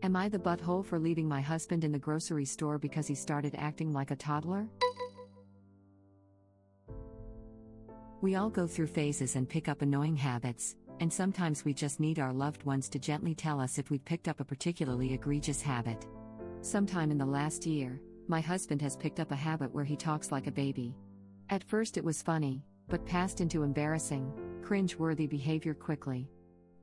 Am I the butthole for leaving my husband in the grocery store because he started acting like a toddler? We all go through phases and pick up annoying habits, and sometimes we just need our loved ones to gently tell us if we've picked up a particularly egregious habit. Sometime in the last year, my husband has picked up a habit where he talks like a baby. At first it was funny, but passed into embarrassing, cringe-worthy behavior quickly.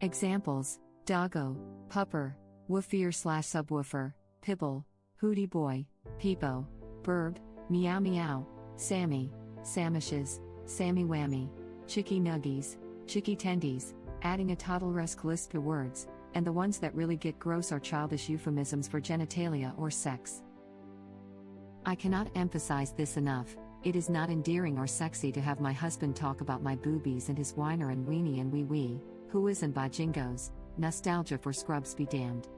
Examples: doggo, pupper, woofier/subwoofer, pibble, hootie boy, peepo, burb, meow meow, Sammy, samishes, Sammy whammy, chicky nuggies, chicky tendies, adding a toddleresque list of words, and the ones that really get gross are childish euphemisms for genitalia or sex. I cannot emphasize this enough. It is not endearing or sexy to have my husband talk about my boobies and his whiner and weenie and wee wee, who isn't by jingos, nostalgia for scrubs be damned.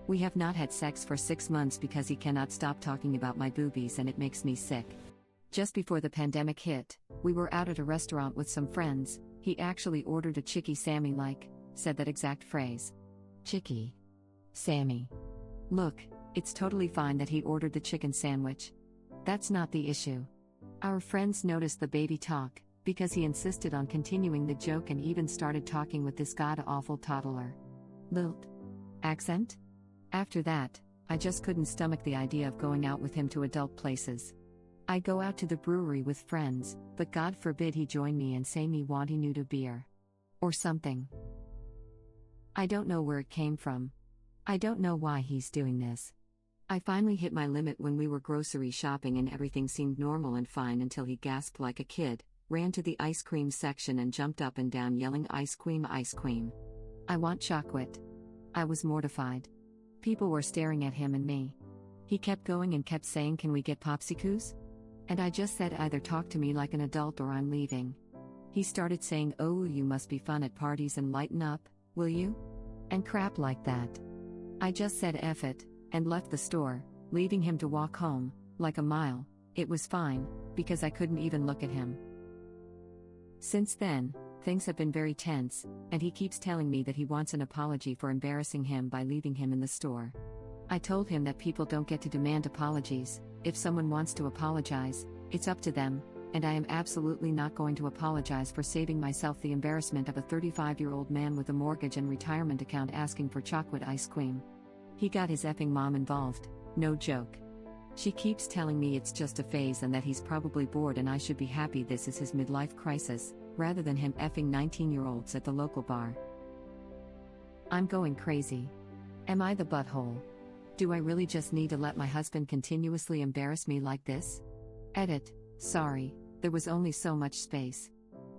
We have not had sex for 6 months because he cannot stop talking about my boobies and it makes me sick. Just before the pandemic hit, we were out at a restaurant with some friends. He actually ordered a chicky Sammy said that exact phrase. Chicky Sammy. Look, it's totally fine that he ordered the chicken sandwich. That's not the issue. Our friends noticed the baby talk, because he insisted on continuing the joke and even started talking with this god-awful toddler lilt accent. After that, I just couldn't stomach the idea of going out with him to adult places. I go out to the brewery with friends, but God forbid he join me and say me want he new to beer. Or something. I don't know where it came from. I don't know why he's doing this. I finally hit my limit when we were grocery shopping and everything seemed normal and fine until he gasped like a kid, ran to the ice cream section and jumped up and down yelling ice cream ice cream. I want chocolate. I was mortified. People were staring at him and me. He kept going and kept saying, "Can we get popsicles?" And I just said, either talk to me like an adult or I'm leaving. He started saying, "Oh, you must be fun at parties and lighten up, will you?" And crap like that. I just said F it, and left the store, leaving him to walk home, like a mile. It was fine, because I couldn't even look at him. Since then, things have been very tense, and he keeps telling me that he wants an apology for embarrassing him by leaving him in the store. I told him that people don't get to demand apologies. If someone wants to apologize, it's up to them, and I am absolutely not going to apologize for saving myself the embarrassment of a 35-year-old man with a mortgage and retirement account asking for chocolate ice cream. He got his effing mom involved, no joke. She keeps telling me it's just a phase and that he's probably bored and I should be happy this is his midlife crisis, rather than him effing 19-year-olds at the local bar. I'm going crazy. Am I the butthole? Do I really just need to let my husband continuously embarrass me like this? Edit. Sorry, there was only so much space.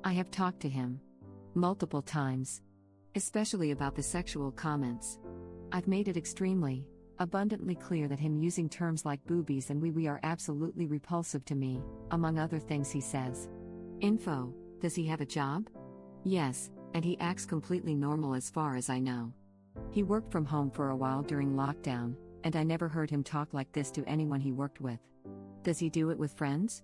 I have talked to him multiple times, especially about the sexual comments. I've made it extremely, abundantly clear that him using terms like boobies and wee-wee are absolutely repulsive to me, among other things he says. Info: does he have a job? Yes, and he acts completely normal as far as I know. He worked from home for a while during lockdown, and I never heard him talk like this to anyone he worked with. Does he do it with friends?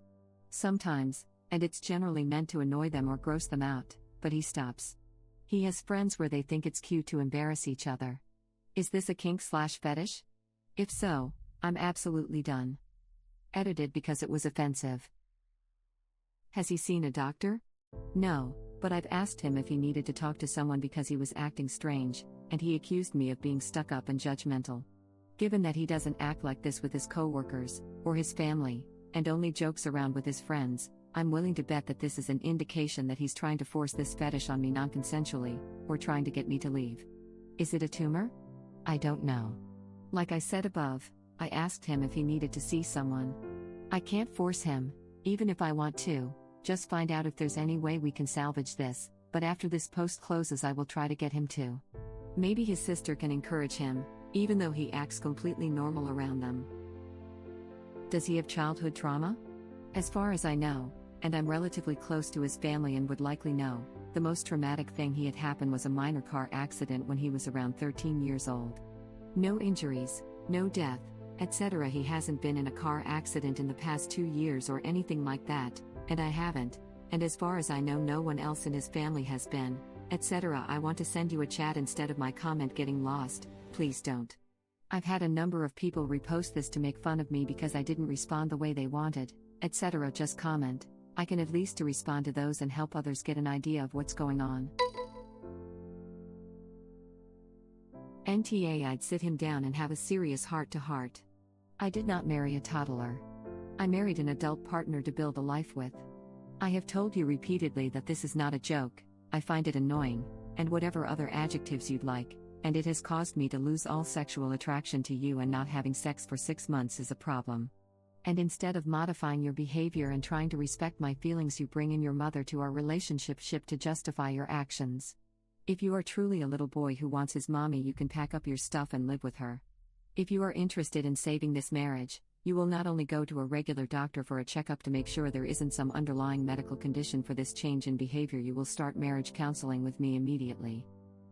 Sometimes, and it's generally meant to annoy them or gross them out, but he stops. He has friends where they think it's cute to embarrass each other. Is this a kink/fetish? If so, I'm absolutely done. Edited because it was offensive. Has he seen a doctor? No, but I've asked him if he needed to talk to someone because he was acting strange, and he accused me of being stuck up and judgmental. Given that he doesn't act like this with his coworkers, or his family, and only jokes around with his friends, I'm willing to bet that this is an indication that he's trying to force this fetish on me non-consensually, or trying to get me to leave. Is it a tumor? I don't know. Like I said above, I asked him if he needed to see someone. I can't force him, even if I want to, just find out if there's any way we can salvage this, but after this post closes I will try to get him to. Maybe his sister can encourage him, even though he acts completely normal around them. Does he have childhood trauma? As far as I know, and I'm relatively close to his family and would likely know, the most traumatic thing he had happened was a minor car accident when he was around 13 years old. No injuries, no death, etc. He hasn't been in a car accident in the past 2 years or anything like that, and I haven't, and as far as I know no one else in his family has been, etc. I want to send you a chat instead of my comment getting lost, please don't. I've had a number of people repost this to make fun of me because I didn't respond the way they wanted, etc. Just comment. I can at least to respond to those and help others get an idea of what's going on. NTA I'd sit him down and have a serious heart-to-heart. I did not marry a toddler. I married an adult partner to build a life with. I have told you repeatedly that this is not a joke. I find it annoying, and whatever other adjectives you'd like, and it has caused me to lose all sexual attraction to you, and not having sex for 6 months is a problem. And instead of modifying your behavior and trying to respect my feelings, you bring in your mother to our relationship to justify your actions. If you are truly a little boy who wants his mommy, you can pack up your stuff and live with her. If you are interested in saving this marriage, you will not only go to a regular doctor for a checkup to make sure there isn't some underlying medical condition for this change in behavior, you will start marriage counseling with me immediately.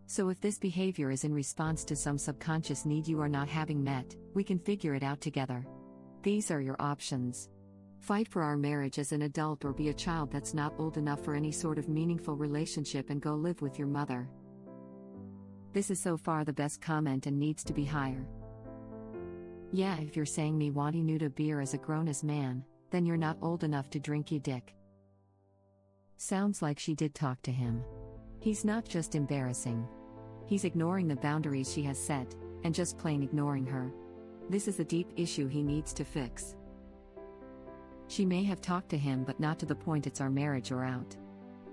So if this behavior is in response to some subconscious need you are not having met, we can figure it out together. These are your options. Fight for our marriage as an adult, or be a child that's not old enough for any sort of meaningful relationship and go live with your mother. This is so far the best comment and needs to be higher. Yeah, if you're saying me wanting new to beer as a grown-ass man, then you're not old enough to drink, you dick. Sounds like she did talk to him. He's not just embarrassing. He's ignoring the boundaries she has set, and just plain ignoring her. This is a deep issue he needs to fix. She may have talked to him, but not to the point it's our marriage or out.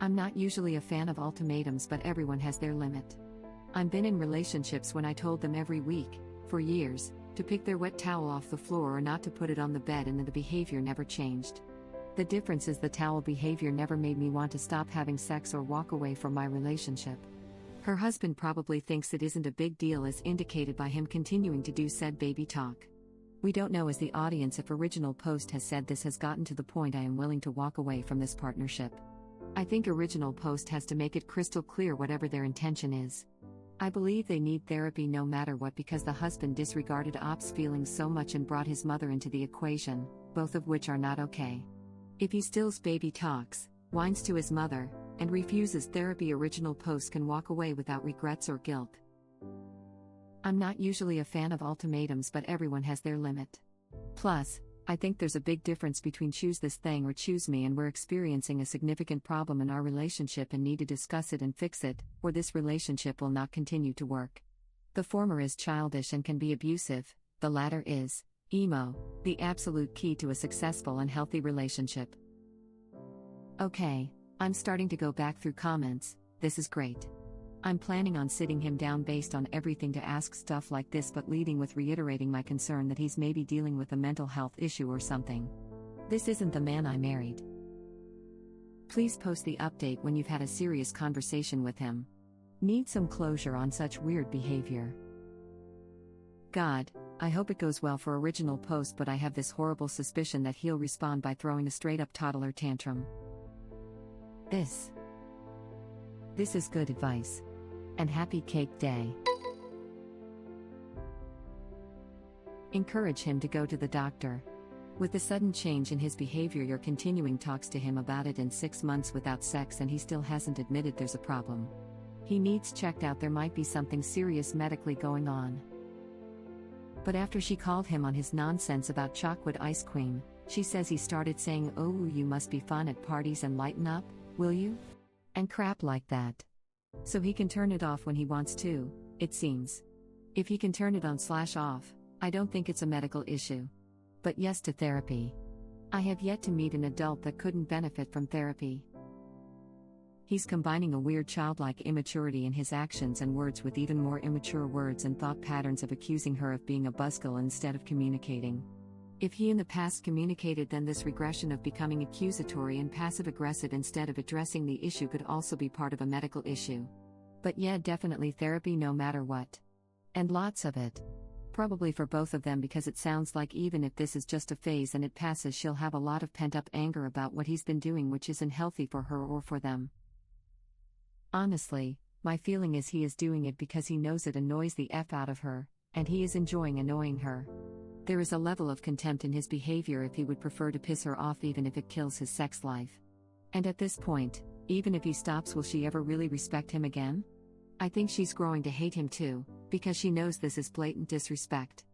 I'm not usually a fan of ultimatums, but everyone has their limit. I've been in relationships when I told them every week, for years, to pick their wet towel off the floor or not to put it on the bed, and the behavior never changed. The difference is the towel behavior never made me want to stop having sex or walk away from my relationship. Her husband probably thinks it isn't a big deal, as indicated by him continuing to do said baby talk. We don't know as the audience if original post has said this has gotten to the point I am willing to walk away from this partnership. I think original post has to make it crystal clear whatever their intention is. I believe they need therapy no matter what, because the husband disregarded Op's feelings so much and brought his mother into the equation, both of which are not okay. If he stills baby talks, whines to his mother, and refuses therapy, original post can walk away without regrets or guilt. I'm not usually a fan of ultimatums, but everyone has their limit. Plus, I think there's a big difference between choose this thing or choose me, and we're experiencing a significant problem in our relationship and need to discuss it and fix it, or this relationship will not continue to work. The former is childish and can be abusive, the latter is, emo, the absolute key to a successful and healthy relationship. Okay, I'm starting to go back through comments. This is great. I'm planning on sitting him down based on everything to ask stuff like this, but leading with reiterating my concern that he's maybe dealing with a mental health issue or something. This isn't the man I married. Please post the update when you've had a serious conversation with him. Need some closure on such weird behavior. God, I hope it goes well for original post, but I have this horrible suspicion that he'll respond by throwing a straight-up toddler tantrum. This is good advice. And happy cake day. Encourage him to go to the doctor. With the sudden change in his behavior, you're continuing talks to him about it in 6 months without sex, and he still hasn't admitted there's a problem. He needs checked out. There might be something serious medically going on. But after she called him on his nonsense about chocolate ice cream, she says he started saying, "Oh, you must be fun at parties and lighten up, will you?" And crap like that. So he can turn it off when he wants to, it seems. If he can turn it on/off, I don't think it's a medical issue. But yes to therapy. I have yet to meet an adult that couldn't benefit from therapy. He's combining a weird childlike immaturity in his actions and words with even more immature words and thought patterns of accusing her of being a buzzkill instead of communicating. If he in the past communicated, then this regression of becoming accusatory and passive-aggressive instead of addressing the issue could also be part of a medical issue. But yeah, definitely therapy no matter what. And lots of it. Probably for both of them, because it sounds like even if this is just a phase and it passes, she'll have a lot of pent-up anger about what he's been doing, which isn't healthy for her or for them. Honestly, my feeling is he is doing it because he knows it annoys the F out of her, and he is enjoying annoying her. There is a level of contempt in his behavior if he would prefer to piss her off, even if it kills his sex life. And at this point, even if he stops, will she ever really respect him again? I think she's growing to hate him too, because she knows this is blatant disrespect.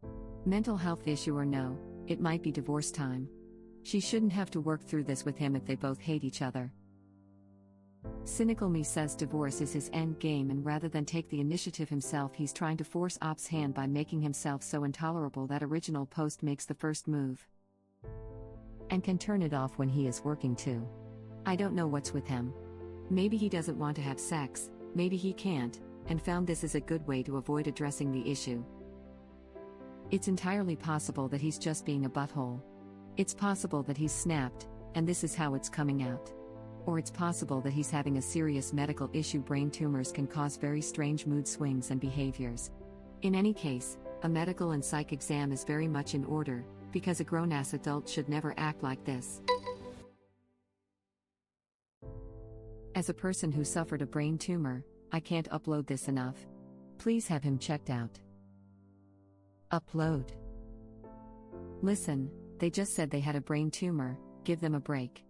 Mental health issue or no, it might be divorce time. She shouldn't have to work through this with him if they both hate each other. Cynical me says divorce is his end game, and rather than take the initiative himself, he's trying to force Op's hand by making himself so intolerable that original post makes the first move. And can turn it off when he is working too. I don't know what's with him. Maybe he doesn't want to have sex, maybe he can't, and found this is a good way to avoid addressing the issue. It's entirely possible that he's just being a butthole. It's possible that he's snapped, and this is how it's coming out. Or it's possible that he's having a serious medical issue. Brain tumors can cause very strange mood swings and behaviors. In any case, a medical and psych exam is very much in order, because a grown-ass adult should never act like this. As a person who suffered a brain tumor, I can't upload this enough. Please have him checked out. Upload. Listen, they just said they had a brain tumor, give them a break.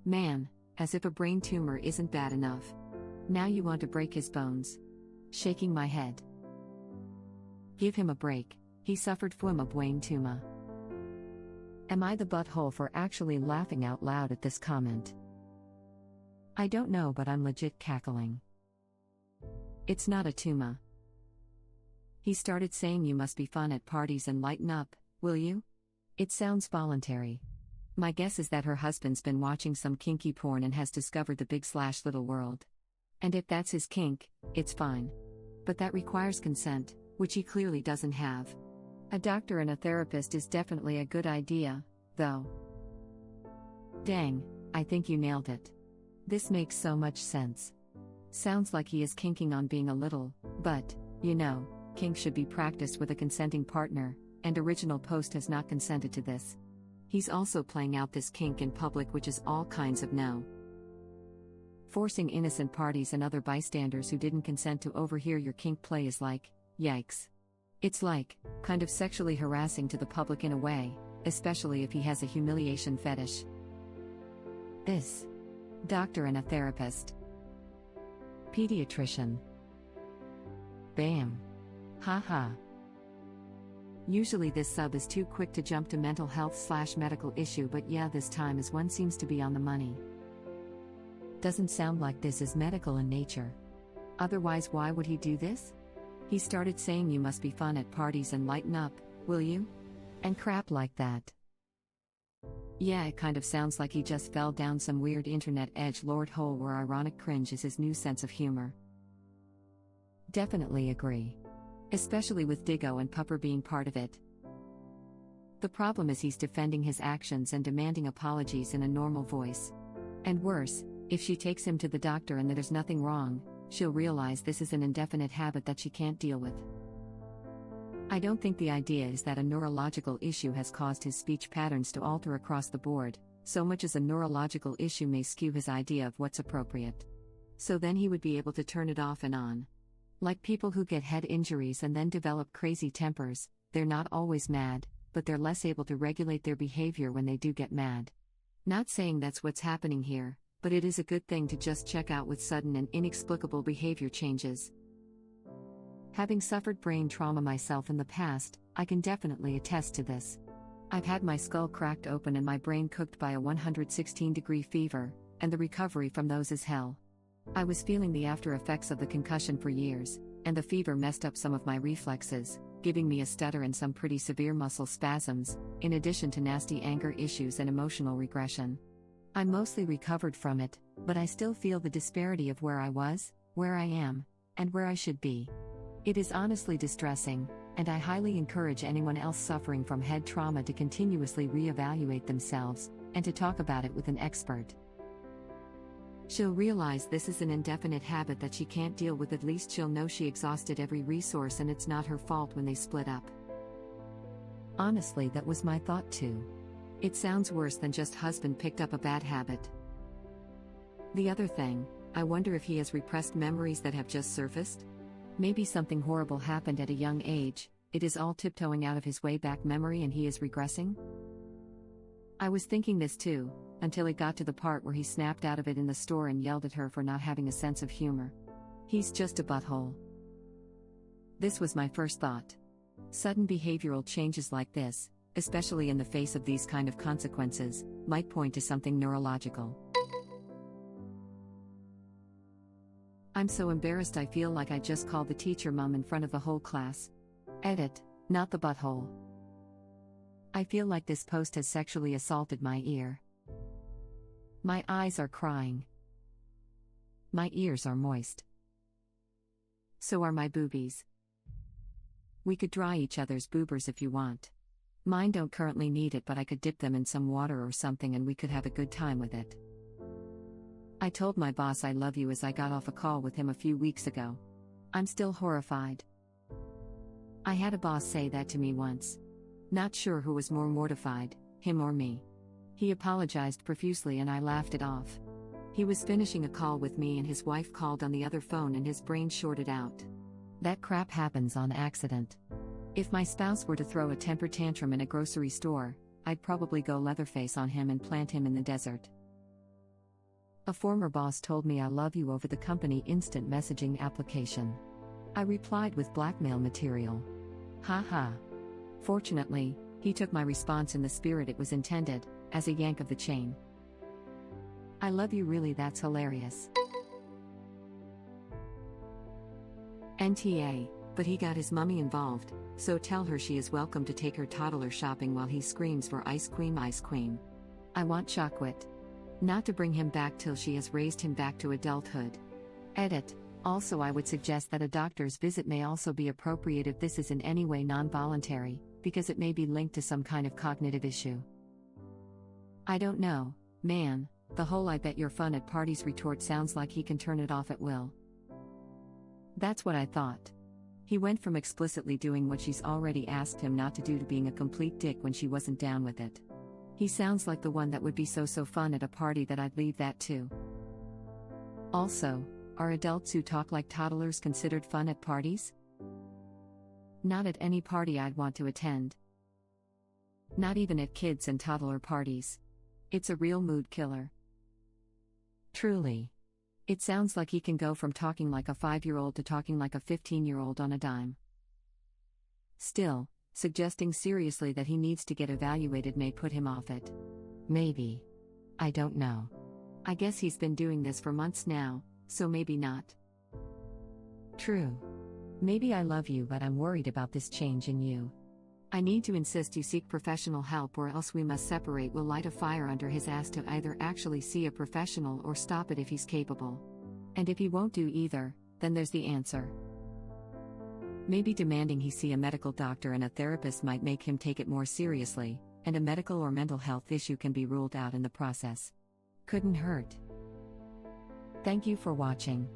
Man, as if a brain tumor isn't bad enough. Now you want to break his bones. Shaking my head. Give him a break, he suffered from a brain tumor. Am I the butthole for actually laughing out loud at this comment? I don't know, but I'm legit cackling. It's not a tumor. He started saying you must be fun at parties and lighten up, will you? It sounds voluntary. My guess is that her husband's been watching some kinky porn and has discovered the big/little world. And if that's his kink, it's fine. But that requires consent, which he clearly doesn't have. A doctor and a therapist is definitely a good idea, though. Dang, I think you nailed it. This makes so much sense. Sounds like he is kinking on being a little, but, you know, kink should be practiced with a consenting partner, and original post has not consented to this. He's also playing out this kink in public, which is all kinds of no. Forcing innocent parties and other bystanders who didn't consent to overhear your kink play is like, yikes. It's like, kind of sexually harassing to the public in a way, especially if he has a humiliation fetish. This. Doctor and a therapist. Pediatrician. Bam. Haha. Usually this sub is too quick to jump to mental health/medical issue, but yeah, this time is one seems to be on the money. Doesn't sound like this is medical in nature. Otherwise, why would he do this? He started saying you must be fun at parties and lighten up, will you? And crap like that. Yeah, it kind of sounds like he just fell down some weird internet edgelord hole where ironic cringe is his new sense of humor. Definitely agree. Especially with Diggo and Pupper being part of it. The problem is he's defending his actions and demanding apologies in a normal voice. And worse, if she takes him to the doctor and there's nothing wrong, she'll realize this is an indefinite habit that she can't deal with. I don't think the idea is that a neurological issue has caused his speech patterns to alter across the board, so much as a neurological issue may skew his idea of what's appropriate. So then he would be able to turn it off and on. Like people who get head injuries and then develop crazy tempers, they're not always mad, but they're less able to regulate their behavior when they do get mad. Not saying that's what's happening here, but it is a good thing to just check out with sudden and inexplicable behavior changes. Having suffered brain trauma myself in the past, I can definitely attest to this. I've had my skull cracked open and my brain cooked by a 116-degree fever, and the recovery from those is hell. I was feeling the after effects of the concussion for years, and the fever messed up some of my reflexes, giving me a stutter and some pretty severe muscle spasms, in addition to nasty anger issues and emotional regression. I'm mostly recovered from it, but I still feel the disparity of where I was, where I am, and where I should be. It is honestly distressing, and I highly encourage anyone else suffering from head trauma to continuously reevaluate themselves, and to talk about it with an expert. She'll realize this is an indefinite habit that she can't deal with. At least she'll know she exhausted every resource and it's not her fault when they split up. Honestly, that was my thought too. It sounds worse than just husband picked up a bad habit. The other thing, I wonder if he has repressed memories that have just surfaced? Maybe something horrible happened at a young age, it is all tiptoeing out of his way back memory and he is regressing? I was thinking this too, until it got to the part where he snapped out of it in the store and yelled at her for not having a sense of humor. He's just a butthole. This was my first thought. Sudden behavioral changes like this, especially in the face of these kind of consequences, might point to something neurological. I'm so embarrassed I feel like I just called the teacher mom in front of the whole class. Edit, not the butthole. I feel like this post has sexually assaulted my ear. My eyes are crying. My ears are moist. So are my boobies. We could dry each other's boobers if you want. Mine don't currently need it, but I could dip them in some water or something and we could have a good time with it. I told my boss I love you as I got off a call with him a few weeks ago. I'm still horrified. I had a boss say that to me once. Not sure who was more mortified, him or me. He apologized profusely and I laughed it off. He was finishing a call with me and his wife called on the other phone and his brain shorted out. That crap happens on accident. If my spouse were to throw a temper tantrum in a grocery store, I'd probably go Leatherface on him and plant him in the desert. A former boss told me I love you over the company instant messaging application. I replied with blackmail material. Haha. Fortunately, he took my response in the spirit it was intended, as a yank of the chain. I love you really, that's hilarious. NTA, but he got his mummy involved, so tell her she is welcome to take her toddler shopping while he screams for ice cream, ice cream. I want chocolate. Not to bring him back till she has raised him back to adulthood. Edit. Also, I would suggest that a doctor's visit may also be appropriate if this is in any way non-voluntary, because it may be linked to some kind of cognitive issue. I don't know, man, the whole "I bet you're fun at parties" retort sounds like he can turn it off at will. That's what I thought. He went from explicitly doing what she's already asked him not to do to being a complete dick when she wasn't down with it. He sounds like the one that would be so fun at a party that I'd leave that too. Also, are adults who talk like toddlers considered fun at parties? Not at any party I'd want to attend. Not even at kids and toddler parties. It's a real mood killer. Truly. It sounds like he can go from talking like a 5-year-old to talking like a 15-year-old on a dime. Still, suggesting seriously that he needs to get evaluated may put him off it. Maybe. I don't know. I guess he's been doing this for months now, so maybe not. True. Maybe I love you, but I'm worried about this change in you. I need to insist you seek professional help or else we must separate. Will light a fire under his ass to either actually see a professional or stop it if he's capable. And if he won't do either, then there's the answer. Maybe demanding he see a medical doctor and a therapist might make him take it more seriously, and a medical or mental health issue can be ruled out in the process. Couldn't hurt. Thank you for watching.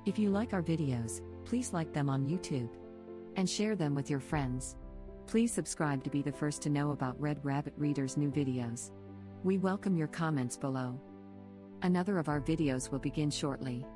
If you like our videos, please like them on YouTube. And share them with your friends. Please subscribe to be the first to know about Red Rabbit Reader's new videos. We welcome your comments below. Another of our videos will begin shortly.